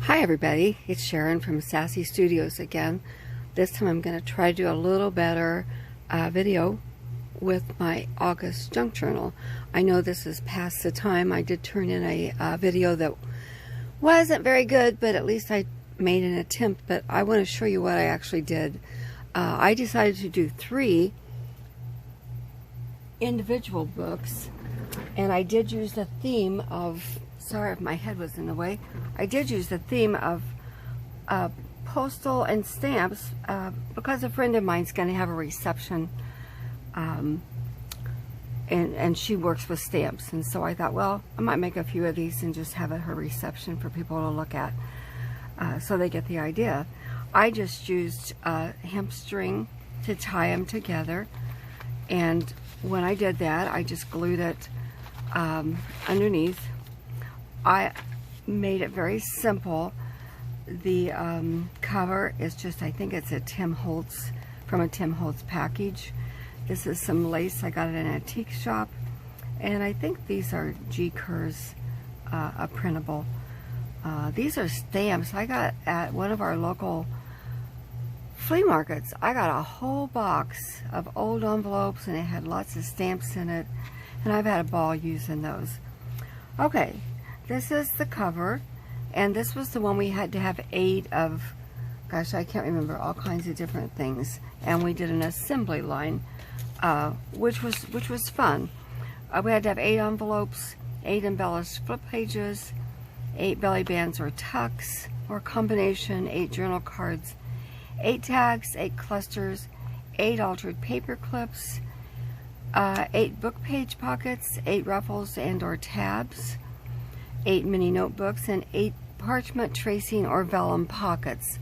Hi everybody, it's Sharon from Sassy Studios again. This time I'm going to try to do a little better video with my August junk journal. I know this is past the time. I did turn in a video that wasn't very good, but at least I made an attempt. But I want to show you what I actually did. I decided to do 3 individual books, and I did use the theme of, sorry if my head was in the way, I did use the theme of postal and stamps because a friend of mine's going to have a reception, and she works with stamps, and so I thought, well, I might make a few of these and just have her reception for people to look at so they get the idea. I just used hemp string to tie them together, and when I did that, I just glued it underneath. I made it very simple. The cover is just, I think it's a Tim Holtz, from a Tim Holtz package. This is some lace I got at an antique shop, and I think these are G. Kerr's a printable. These are stamps I got at one of our local flea markets. I got a whole box of old envelopes, and it had lots of stamps in it, and I've had a ball using those. Okay, this is the cover, and this was the one we had to have 8 of, gosh, I can't remember, all kinds of different things, and we did an assembly line, which was fun. We had to have 8 envelopes, 8 embellished flip pages, 8 belly bands or tucks or combination, 8 journal cards, 8 tags, 8 clusters, 8 altered paper clips, 8 book page pockets, 8 ruffles and or tabs, 8 mini notebooks, and 8 parchment tracing or vellum pockets.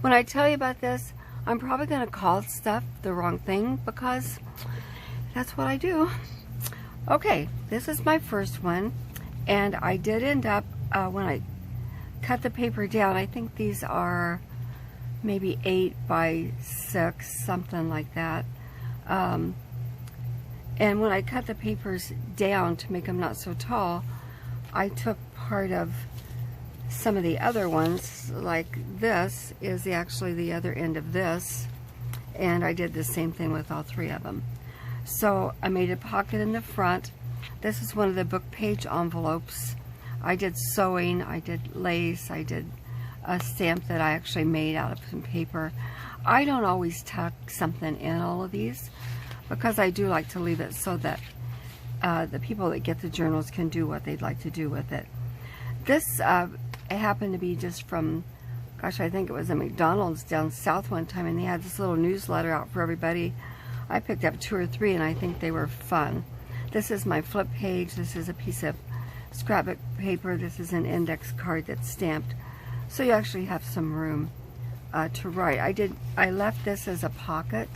When I tell you about this, I'm probably going to call stuff the wrong thing because that's what I do. Okay, this is my first one, and I did end up, when I cut the paper down, I think these are maybe 8 by 6, something like that. And when I cut the papers down to make them not so tall, I took part of some of the other ones, like this is actually the other end of this, and I did the same thing with all 3 of them. So I made a pocket in the front. This is one of the book page envelopes. I did sewing, I did lace, I did a stamp that I actually made out of some paper. I don't always tuck something in all of these because I do like to leave it so that the people that get the journals can do what they'd like to do with it. This it happened to be just from, gosh, I think it was a McDonald's down south one time, and they had this little newsletter out for everybody. I picked up 2 or 3, and I think they were fun. This is my flip page. This is a piece of scrapbook paper. This is an index card that's stamped, so you actually have some room to write. I left this as a pocket,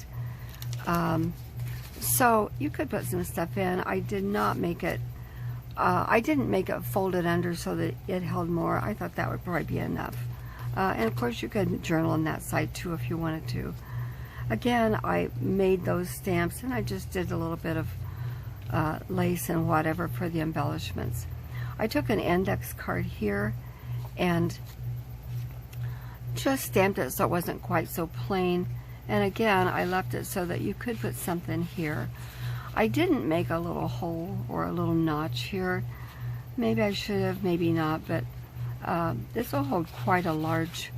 so you could put some stuff in. I did not make it, I didn't make it folded under so that it held more. I thought that would probably be enough. And of course you could journal on that side too if you wanted to. Again, I made those stamps, and I just did a little bit of lace and whatever for the embellishments. I took an index card here and just stamped it so it wasn't quite so plain. And again, I left it so that you could put something here. I didn't make a little hole or a little notch here. Maybe I should have, maybe not, but this will hold quite a large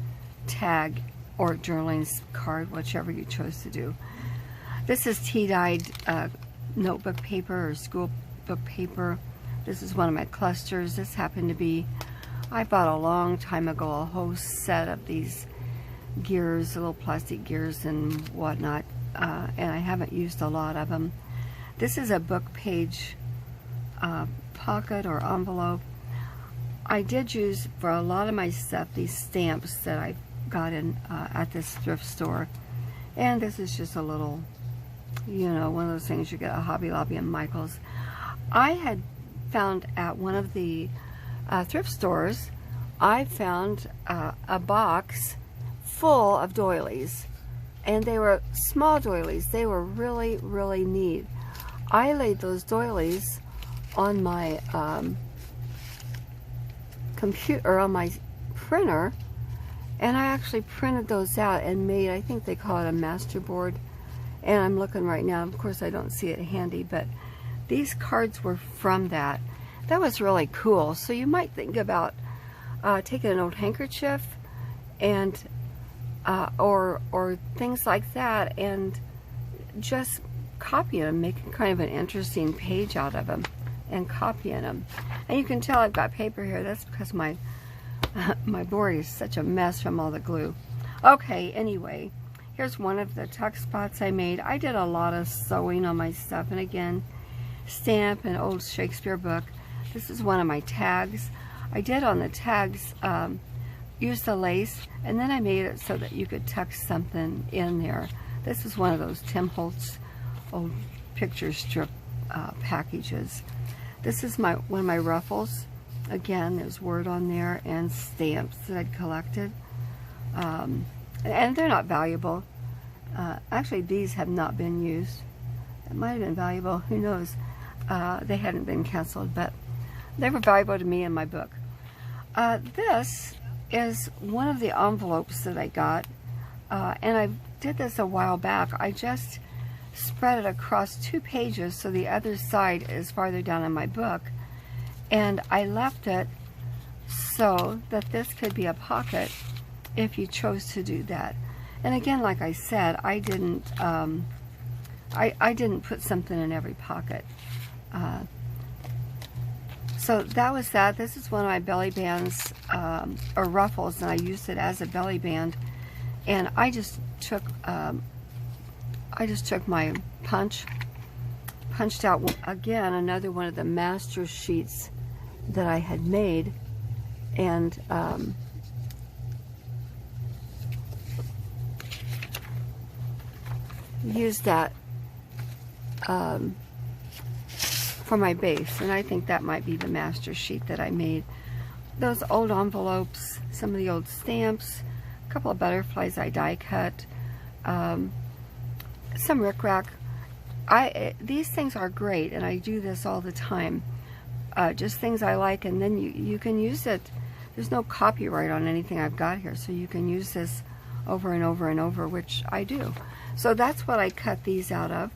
tag or journaling card, whichever you chose to do. This is tea-dyed notebook paper or school book paper. This is one of my clusters. This happened to be, I bought a long time ago a whole set of these gears, little plastic gears and whatnot, and I haven't used a lot of them. This is a book page pocket or envelope. I did use for a lot of my stuff these stamps that I got in at this thrift store, and this is just a little, you know, one of those things you get at Hobby Lobby and Michael's. I had found at one of the thrift stores, I found a box full of doilies, and they were small doilies. They were really, really neat. I laid those doilies on my computer, on my printer, and I actually printed those out and made, I think they call it a master board, and I'm looking right now. Of course I don't see it handy, but these cards were from that. That was really cool. So you might think about taking an old handkerchief and or things like that and just copying them, making kind of an interesting page out of them and copying them. And you can tell I've got paper here. That's because my my board is such a mess from all the glue. Okay, anyway, here's one of the tuck spots I made. I did a lot of sewing on my stuff, and again, stamp an old Shakespeare book. This is one of my tags. I did on the tags use the lace, and then I made it so that you could tuck something in there. This is one of those Tim Holtz old picture strip packages. This is one of my ruffles. Again, there's word on there and stamps that I'd collected. And they're not valuable. Actually, these have not been used. It might have been valuable, who knows. They hadn't been canceled, but they were valuable to me in my book. This is one of the envelopes that I got, and I did this a while back. I just spread it across 2 pages so the other side is farther down in my book, and I left it so that this could be a pocket if you chose to do that. And again, like I said, I didn't put something in every pocket. So that was that. This is one of my belly bands or ruffles, and I used it as a belly band. And I just took my punched out again another one of the master sheets that I had made, and used that for my base, and I think that might be the master sheet that I made. Those old envelopes, some of the old stamps, a couple of butterflies I die cut, some rickrack. These things are great, and I do this all the time. Just things I like, and then you can use it. There's no copyright on anything I've got here, so you can use this over and over and over, which I do. So that's what I cut these out of,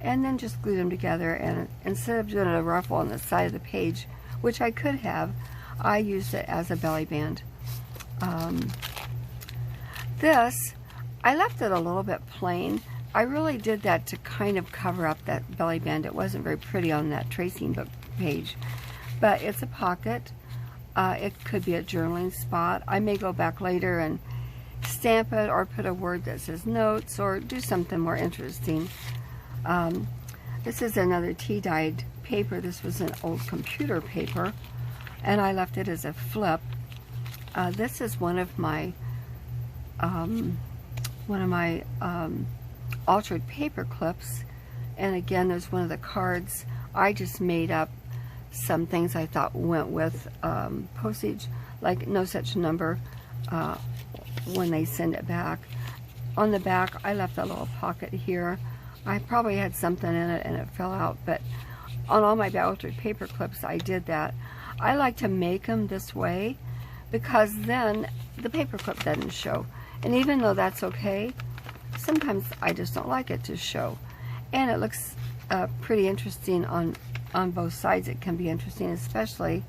and then just glued them together. And instead of doing a ruffle on the side of the page, which I could have, I used it as a belly band. This, I left it a little bit plain. I really did that to kind of cover up that belly band. It wasn't very pretty on that tracing book page, but it's a pocket. It could be a journaling spot. I may go back later and stamp it or put a word that says notes or do something more interesting. This is another tea-dyed paper. This was an old computer paper, and I left it as a flip. This is one of my altered paper clips, and again, there's one of the cards. I just made up some things I thought went with postage, like no such number when they send it back. On the back, I left a little pocket here. I probably had something in it and it fell out, but on all my altered paper clips, I did that. I like to make them this way because then the paper clip doesn't show. And even though that's okay, sometimes I just don't like it to show. And it looks pretty interesting on both sides. It can be interesting, especially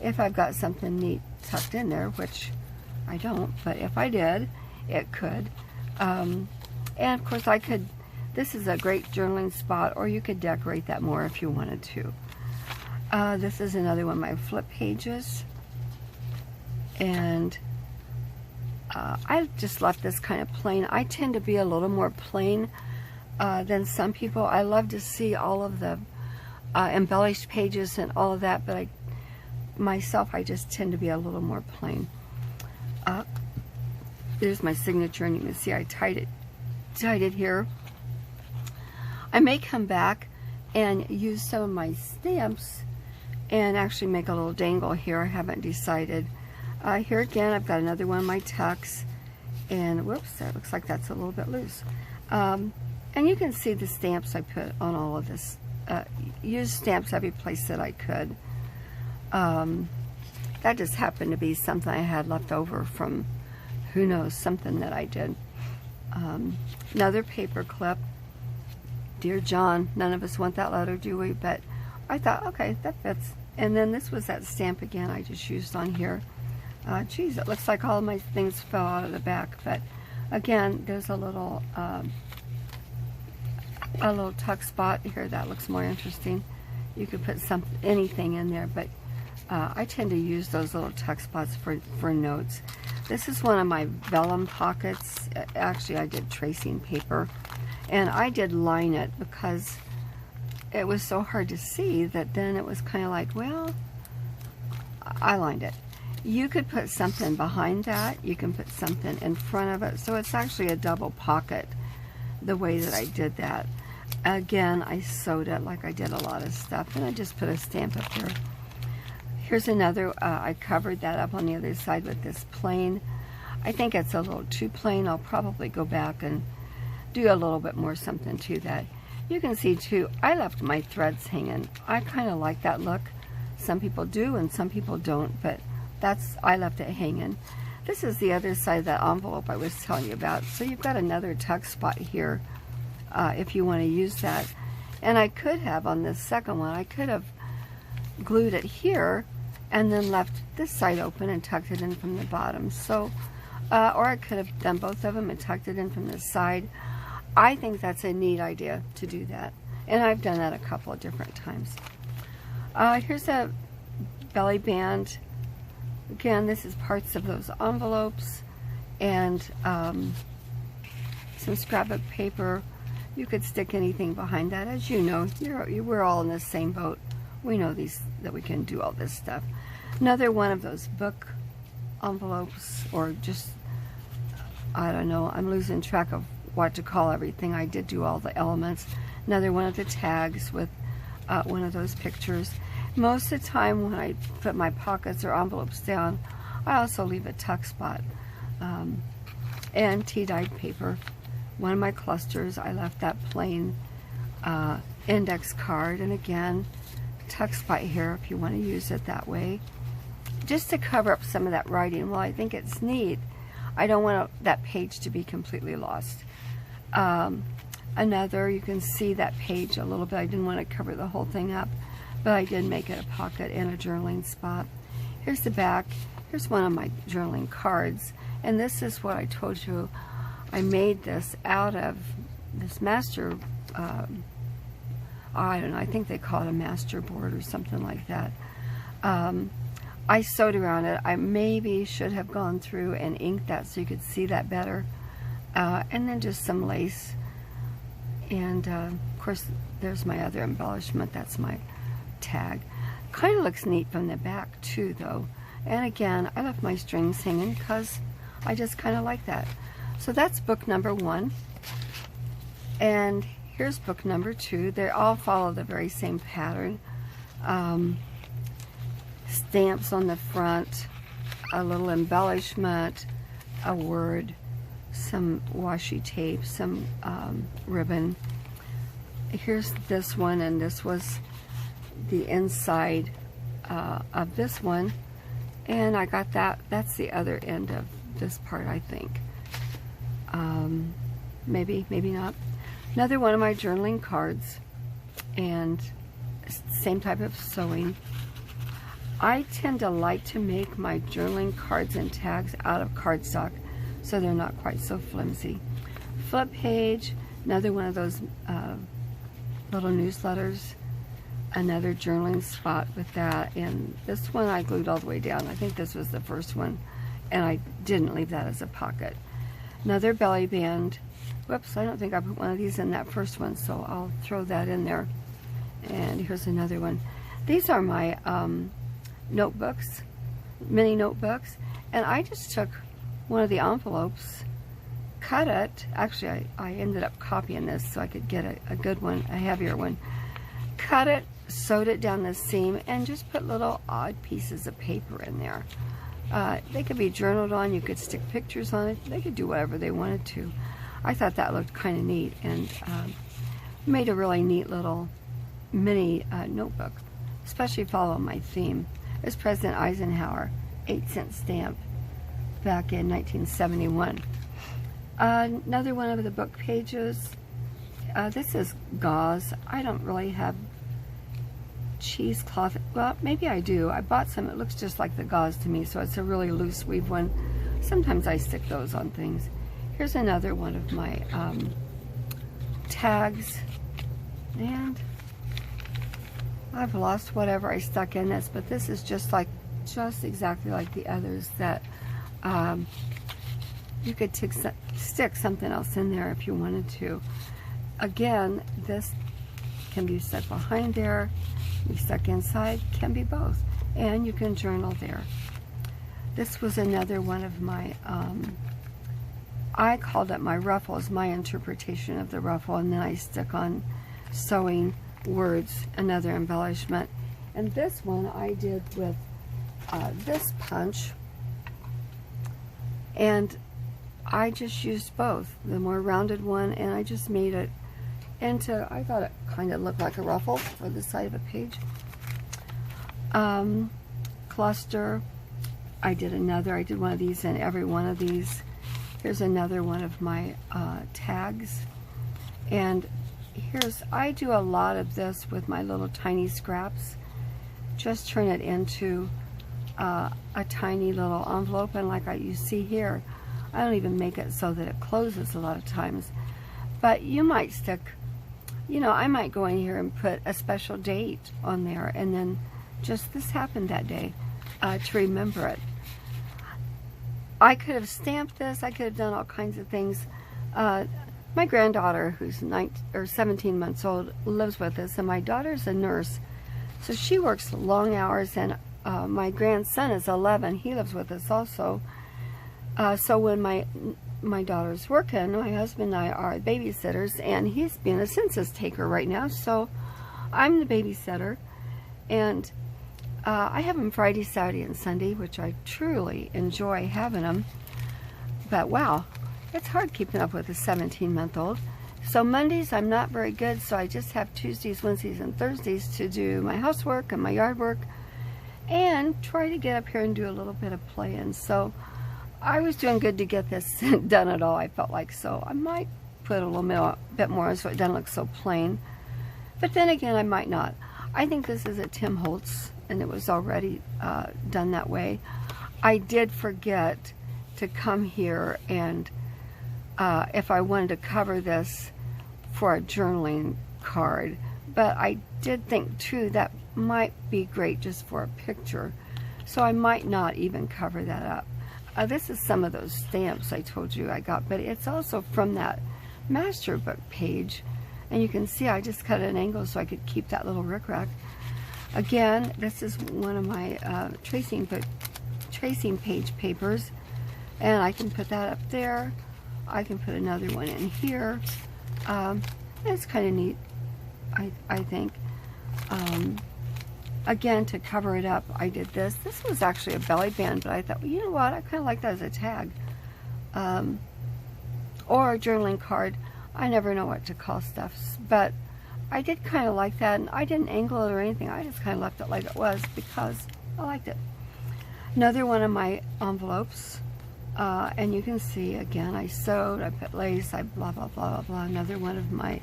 if I've got something neat tucked in there, which I don't, but if I did, it could. And of course I could, this is a great journaling spot, or you could decorate that more if you wanted to. This is another one of my flip pages, and I just left this kind of plain. I tend to be a little more plain than some people. I love to see all of the embellished pages and all of that, but myself, I just tend to be a little more plain. There's my signature, and you can see I tied it here. I may come back and use some of my stamps and actually make a little dangle here. I haven't decided. Here again, I've got another one of my tucks, and whoops, that looks like that's a little bit loose. And you can see the stamps I put on all of this. Use stamps every place that I could. that just happened to be something I had left over from, who knows, something that I did. Another paper clip. Dear John, none of us want that letter, do we? But I thought, okay, that fits. And then this was that stamp again I just used on here. Geez, it looks like all of my things fell out of the back. But again, there's a little tuck spot here that looks more interesting. You could put anything in there, but I tend to use those little tuck spots for notes. This is one of my vellum pockets. Actually, I did tracing paper, and I did line it because it was so hard to see that then it was kind of like, well, I lined it. You could put something behind that. You can put something in front of it. So it's actually a double pocket the way that I did that. Again, I sewed it like I did a lot of stuff, and I just put a stamp up here. Here's another, I covered that up on the other side with this plain. I think it's a little too plain. I'll probably go back and do a little bit more something to that. You can see too, I left my threads hanging. I kind of like that look. Some people do and some people don't, but I left it hanging. This is the other side of that envelope I was telling you about. So you've got another tuck spot here if you want to use that. And I could have, on this second one, I could have glued it here and then left this side open and tucked it in from the bottom. So, or I could have done both of them and tucked it in from the side. I think that's a neat idea to do that. And I've done that a couple of different times. Here's a belly band. Again, this is parts of those envelopes and some scrapbook paper. You could stick anything behind that. As you know, we're all in the same boat. We know that we can do all this stuff. Another one of those book envelopes, or just, I don't know, I'm losing track of what to call everything. I did do all the elements. Another one of the tags with one of those pictures. Most of the time when I put my pockets or envelopes down, I also leave a tuck spot. And tea-dyed paper. One of my clusters, I left that plain index card, and again, tuck spot here if you want to use it that way. Just to cover up some of that writing. Well, I think it's neat. I don't want that page to be completely lost. Another, you can see that page a little bit. I didn't want to cover the whole thing up, but I did make it a pocket and a journaling spot. Here's the back. Here's one of my journaling cards, and this is what I told you. I made this out of this master, I don't know, I think they call it a master board or something like that. I sewed around it. I maybe should have gone through and inked that so you could see that better. And then just some lace. And of course, there's my other embellishment. That's my tag. Kind of looks neat from the back too, though. And again, I left my strings hanging because I just kind of like that. So that's book number 1. And here's book number 2. They all follow the very same pattern. Stamps on the front, a little embellishment, a word, some washi tape, some ribbon. Here's this one, and this was the inside of this one. And I got that. That's the other end of this part, I think. Maybe, maybe not. Another one of my journaling cards, and same type of sewing. I tend to like to make my journaling cards and tags out of cardstock so they're not quite so flimsy. Flip page, another one of those little newsletters, another journaling spot with that, and this one I glued all the way down. I think this was the first one, and I didn't leave that as a pocket. Another belly band. Whoops, I don't think I put one of these in that first one, so I'll throw that in there. And here's another one. These are my notebooks, mini notebooks, and I just took one of the envelopes, cut it. Actually, I ended up copying this so I could get a good one, a heavier one. Cut it, sewed it down the seam, and just put little odd pieces of paper in there. They could be journaled on. You could stick pictures on it. They could do whatever they wanted to. I thought that looked kind of neat, and made a really neat little mini notebook, especially following my theme. It's President Eisenhower, 8-cent stamp back in 1971. Another one of the book pages. This is gauze. I don't really have cheesecloth. Well, maybe I do. I bought some. It looks just like the gauze to me, so it's a really loose weave one. Sometimes I stick those on things. Here's another one of my tags, and I've lost whatever I stuck in this, but this is just exactly like the others that you could stick something else in there if you wanted to. Again, this can be stuck behind there, be stuck inside, can be both, and you can journal there. This was another one of my, I called it my ruffles, my interpretation of the ruffle, and then I stuck on sewing words, another embellishment. And this one I did with this punch, and I just used both, the more rounded one, and I just made it into, I thought it kind of looked like a ruffle for the side of a page. Cluster, I did one of these in every one of these. Here's another one of my tags, and I do a lot of this with my little tiny scraps. Just turn it into a tiny little envelope, and like you see here, I don't even make it so that it closes a lot of times. But you might stick, I might go in here and put a special date on there, and then just this happened that day, to remember it. I could have stamped this, I could have done all kinds of things. My granddaughter, who's 17 months old, lives with us, and my daughter's a nurse, so she works long hours, and my grandson is 11, he lives with us also. So when my daughter's working, my husband and I are babysitters, and he's being a census taker right now, so I'm the babysitter, and I have them Friday, Saturday, and Sunday, which I truly enjoy having them. But wow, it's hard keeping up with a 17-month-old. So Mondays I'm not very good, so I just have Tuesdays, Wednesdays, and Thursdays to do my housework and my yard work, and try to get up here and do a little bit of playing. So I was doing good to get this done at all, I felt like, so I might put a little bit more so it doesn't look so plain. But then again, I might not. I think this is a Tim Holtz, and it was already done that way. I did forget to come here, and if I wanted to cover this for a journaling card, but I did think too that might be great just for a picture, so I might not even cover that up. This is some of those stamps I told you I got, but it's also from that master book page, and you can see I just cut at an angle so I could keep that little rickrack. Again, this is one of my tracing page papers, and I can put that up there. I can put another one in here. It's kind of neat, I think. Again, to cover it up, I did this. This was actually a belly band, but I thought, well, you know what? I kind of like that as a tag. Or a journaling card. I never know what to call stuff, but I did kind of like that, and I didn't angle it or anything. I just kind of left it like it was because I liked it. Another one of my envelopes, and you can see, again, I sewed, I put lace, I blah, blah, blah, blah, blah. Another one of my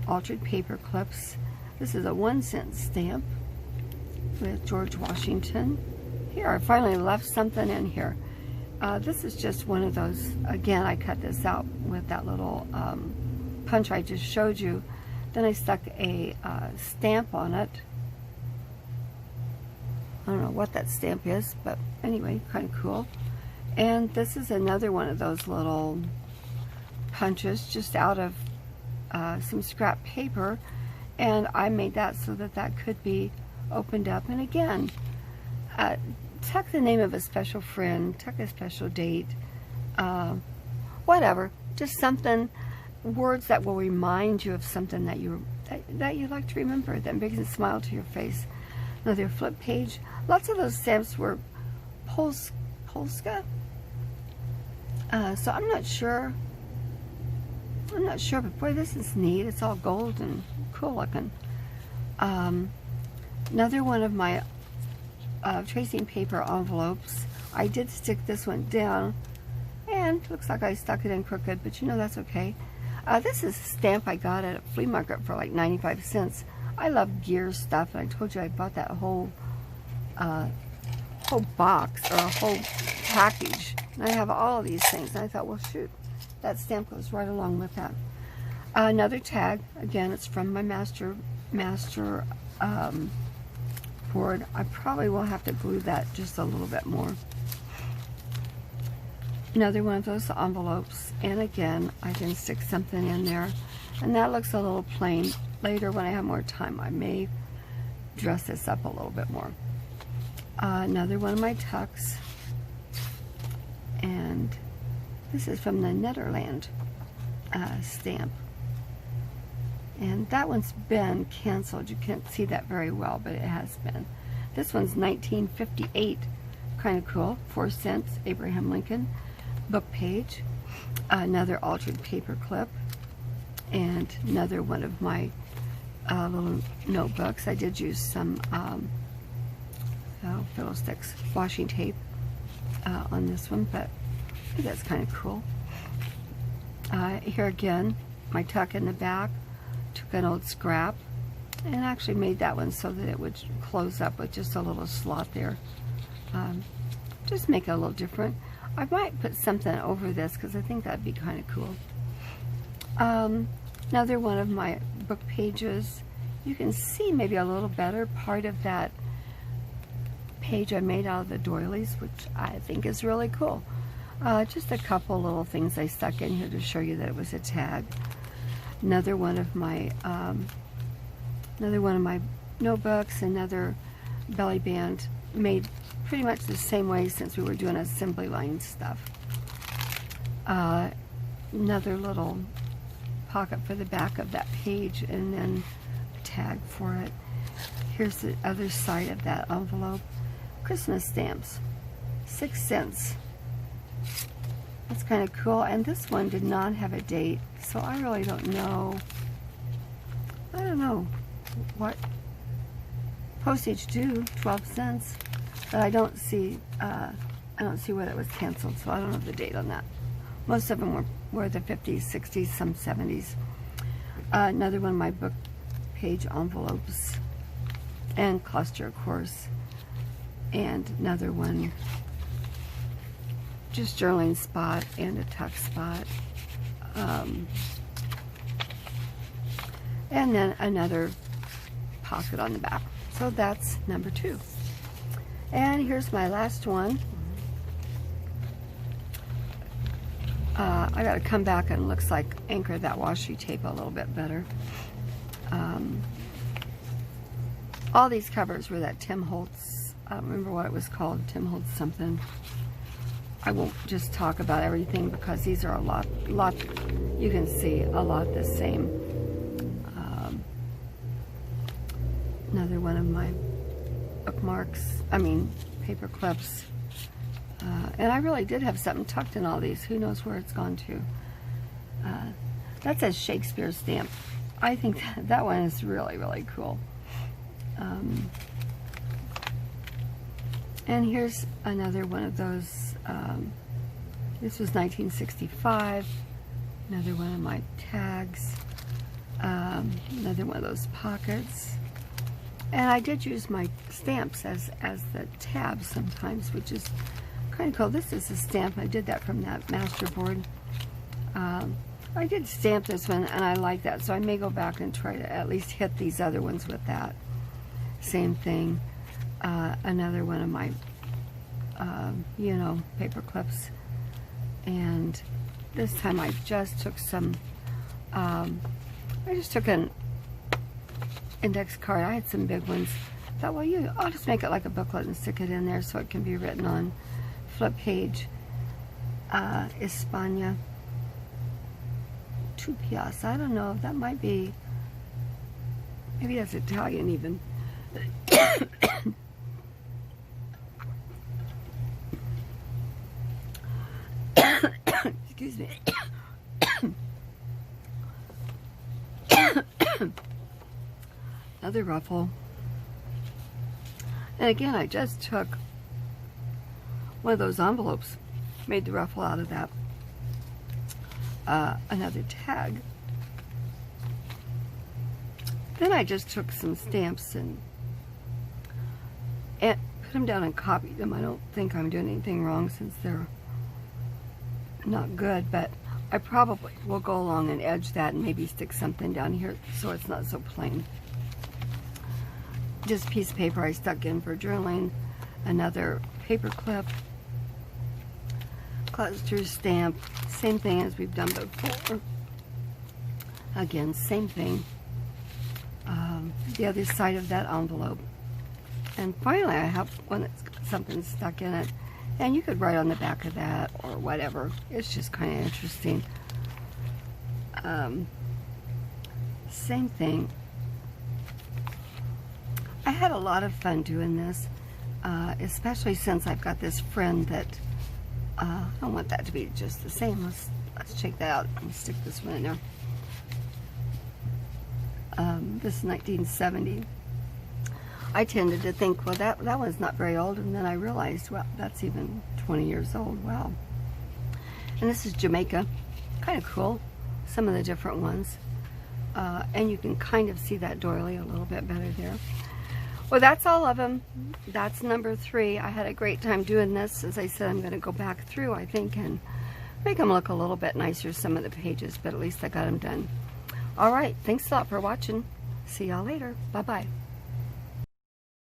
altered paper clips. This is a 1-cent stamp with George Washington. Here, I finally left something in here. This is just one of those, again, I cut this out with that little punch I just showed you. Then I stuck a stamp on it. I don't know what that stamp is, but anyway, kind of cool. And this is another one of those little punches just out of some scrap paper, and I made that so that that could be opened up. And again, tuck the name of a special friend, tuck a special date, whatever, just something, words that will remind you of something that you like to remember, that brings a smile to your face. Another flip page. Lots of those stamps were Polska. So I'm not sure, but boy, this is neat. It's all gold and cool looking. Another one of my tracing paper envelopes. I did stick this one down, and looks like I stuck it in crooked, but you know that's okay. This is a stamp I got at a flea market for like 95 cents. I love gear stuff, and I told you I bought that whole box, or a whole package, and I have all of these things, and I thought, well shoot, that stamp goes right along with that. Another tag, again, it's from my master board. I probably will have to glue that just a little bit more. Another one of those envelopes, and again, I can stick something in there, and that looks a little plain. Later, when I have more time, I may dress this up a little bit more. Another one of my tucks, and this is from the Netherlands stamp, and that one's been canceled. You can't see that very well, but it has been. This one's 1958, kind of cool. 4 cents, Abraham Lincoln book page. Another altered paper clip, and another one of my little notebooks. I did use some fiddlesticks washi tape on this one, but I think that's kind of cool. Here again, my tuck in the back. Took an old scrap and actually made that one so that it would close up with just a little slot there. Just make it a little different. I might put something over this because I think that'd be kind of cool. Another one of my book pages. You can see maybe a little better part of that page I made out of the doilies, which I think is really cool. Just a couple little things I stuck in here to show you that it was a tag. Another one of my notebooks, another belly band, made pretty much the same way since we were doing assembly line stuff. Another little pocket for the back of that page, and then a tag for it. Here's the other side of that envelope. Christmas stamps, 6 cents. That's kind of cool, and this one did not have a date, so I really don't know. I don't know what postage due, 12 cents, but I don't see whether it was canceled, so I don't know the date on that. Most of them were the 50s, 60s, some 70s. Another one of my book page envelopes, and cluster, of course, and another one. Just journaling spot and a tuck spot. And then another pocket on the back. So that's number 2. And here's my last one. I got to come back and looks like anchor that washi tape a little bit better. All these covers were that Tim Holtz, I don't remember what it was called, Tim Holtz something. I won't just talk about everything because these are a lot, you can see a lot the same. Another one of my bookmarks, paper clips. And I really did have something tucked in all these. Who knows where it's gone to. That says Shakespeare stamp. I think that one is really, really cool. And here's another one of those. This was 1965. Another one of my tags. Another one of those pockets. And I did use my stamps as the tabs sometimes, which is kind of cool. This is a stamp. I did that from that master board. I did stamp this one, and I like that, so I may go back and try to at least hit these other ones with that. Same thing. Another one of my, paper clips. And this time I just took some, I just took an index card. I had some big ones. Thought, well, I'll just make it like a booklet and stick it in there so it can be written on. Flip page, España, 2 piastres. I don't know. That might be, maybe that's Italian even. Excuse me. Another ruffle. And again, I just took one of those envelopes, made the ruffle out of that. Another tag. Then I just took some stamps and put them down and copied them. I don't think I'm doing anything wrong since they're not good, but I probably will go along and edge that and maybe stick something down here so it's not so plain. Just a piece of paper I stuck in for journaling, another paper clip, cluster stamp, same thing as we've done before. Again, same thing. The other side of that envelope. And finally, I have one that's got something stuck in it. And you could write on the back of that or whatever. It's just kind of interesting. Same thing. I had a lot of fun doing this, especially since I've got this friend that I don't want that to be just the same. Let's check that out. Let me stick this one in there. This is 1970. I tended to think, well, that one's not very old, and then I realized, well, that's even 20 years old. Wow. And this is Jamaica. Kind of cool. Some of the different ones. And you can kind of see that doily a little bit better there. Well, that's all of them. That's number 3. I had a great time doing this. As I said, I'm going to go back through, I think, and make them look a little bit nicer, some of the pages, but at least I got them done. All right. Thanks a lot for watching. See y'all later. Bye-bye.